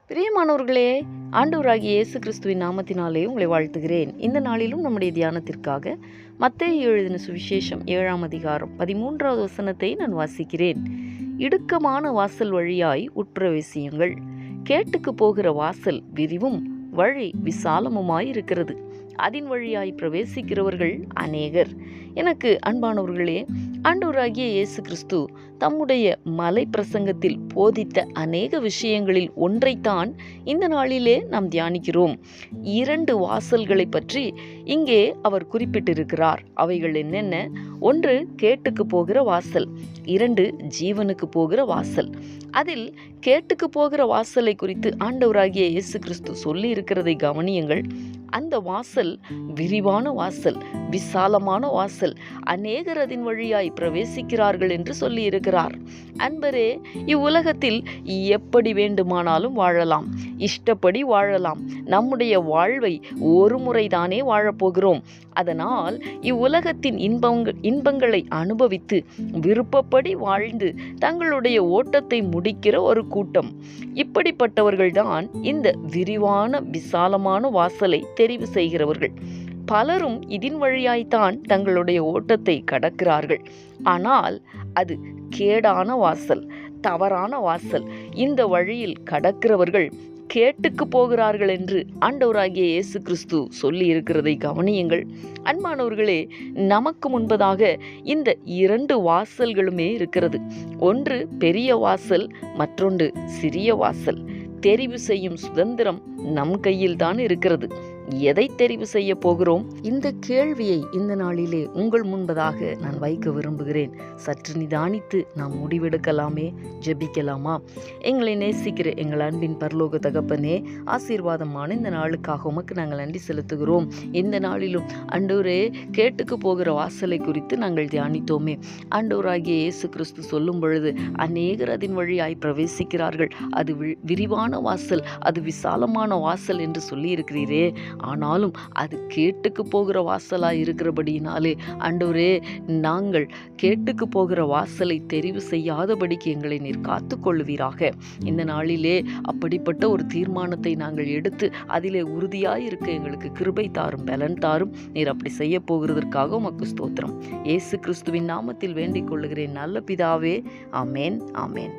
பிரியமானவர்களே, ஆண்டவராகிய இயேசு கிறிஸ்துவின் நாமத்தினாலே உங்களை வாழ்த்துகிறேன். இந்த நாளிலும் நம்முடைய தியானத்திற்காக மத்தேயு எழுதின சுவிசேஷம் 7ஆம் அதிகாரம் 13வது வசனத்தை நான் வாசிக்கிறேன். இடுக்கமான வாசல் வழியாய் உட்பிரவேசியுங்கள். கேட்டுக்கு போகிற வாசல் விரிவும் வழி விசாலமுமாயிருக்கிறது, அதன் வழியாய் பிரவேசிக்கிறவர்கள் அநேகர். எனக்கு அன்பானவர்களே, ஆண்டவராகிய இயேசு கிறிஸ்து தம்முடைய மலை பிரசங்கத்தில் போதித்த அநேக விஷயங்களில் ஒன்றைத்தான் இந்த நாளிலே நாம் தியானிக்கிறோம். 2 வாசல்களை பற்றி இங்கே அவர் குறிப்பிட்டிருக்கிறார். அவைகள் என்னென்ன? 1 கேட்டுக்கு போகிற வாசல், 2 ஜீவனுக்கு போகிற வாசல். அதில் கேட்டுக்கு போகிற வாசலை குறித்து ஆண்டவராகிய இயேசு கிறிஸ்து சொல்லி இருக்கிறதை கவனியுங்கள். அந்த வாசல் விரிவான வாசல், விசாலமான வாசல், அநேகர் அதன் வழியாய் பிரவேசிக்கிறார்கள் என்று சொல்லி இருக்கிறார். அன்பரே, இவ்வுலகத்தில் எப்படி வேண்டுமானாலும் வாழலாம், இஷ்டப்படி வாழலாம். நம்முடைய வாழ்வை ஒரு முறைதானே வாழப்போகிறோம். அதனால் இவ்வுலகத்தின் இன்பங்களை அனுபவித்து விருப்பப்படி வாழ்ந்து தங்களுடைய ஓட்டத்தை முடிக்கிற ஒரு கூட்டம். இப்படிப்பட்டவர்கள்தான் இந்த விரிவான விசாலமான வாசலை தெரிவு செய்கிறவர்கள். பலரும் இதன் வழியாய்த்தான் தங்களுடைய ஓட்டத்தை கடக்கிறார்கள். ஆனால் அது கேடான வாசல், தவறான வாசல். இந்த வழியில் கடக்கிறவர்கள் கேட்டுக்கு போகிறார்கள் என்று ஆண்டவராகிய இயேசு கிறிஸ்து சொல்லி இருக்கிறதை கவனியுங்கள். அன்பானவர்களே, நமக்கு முன்பதாக இந்த 2 வாசல்களுமே இருக்கிறது. ஒன்று பெரிய வாசல், மற்றொன்று சிறிய வாசல். தெரிவு செய்யும் சுதந்திரம் நம் கையில் தான் இருக்கிறது. எதை தெரிவு செய்ய போகிறோம்? இந்த கேள்வியை இந்த நாளிலே உங்கள் முன்பதாக நான் வைக்க விரும்புகிறேன். சற்று நிதானித்து நாம் முடிவெடுக்கலாமே, ஜெபிக்கலாமா? எங்களை நேசிக்கிற எங்கள் அன்பின் பரலோக தகப்பனே, ஆசீர்வாதமான இந்த நாளுக்காக உமக்கு நாங்கள் நன்றி செலுத்துகிறோம். இந்த நாளிலும் ஆண்டவரே, கேட்டுக்கு போகிற வாசலை குறித்து நாங்கள் தியானித்தோமே. ஆண்டவராகிய இயேசு கிறிஸ்து சொல்லும் பொழுது அநேகர் அதன் வழியாய் பிரவேசிக்கிறார்கள். அது விரிவான வாசல், அது விசாலமான வாசல் என்று சொல்லி இருக்கிறீரே. ஆனாலும் அது கேட்டுக்கு போகிற வாசலாய் இருக்கிறபடியினாலே ஆண்டவரே, நாங்கள் கேட்டுக்கு போகிற வாசலை தெரிவு செய்யாதபடிக்கு எங்களை நீர் காத்துக்கொள்வீராக. இந்த நாளிலே அப்படிப்பட்ட ஒரு தீர்மானத்தை நாங்கள் எடுத்து அதிலே உறுதியாய் இருக்க எங்களுக்கு கிருபை தாரும், பலன் தாரும். நீர் அப்படி செய்ய போகிறதற்காக உமக்கு ஸ்தோத்திரம். இயேசு கிறிஸ்துவின் நாமத்தில் வேண்டிக் கொள்ளுகிறேன் நல்ல பிதாவே. ஆமேன், ஆமேன்.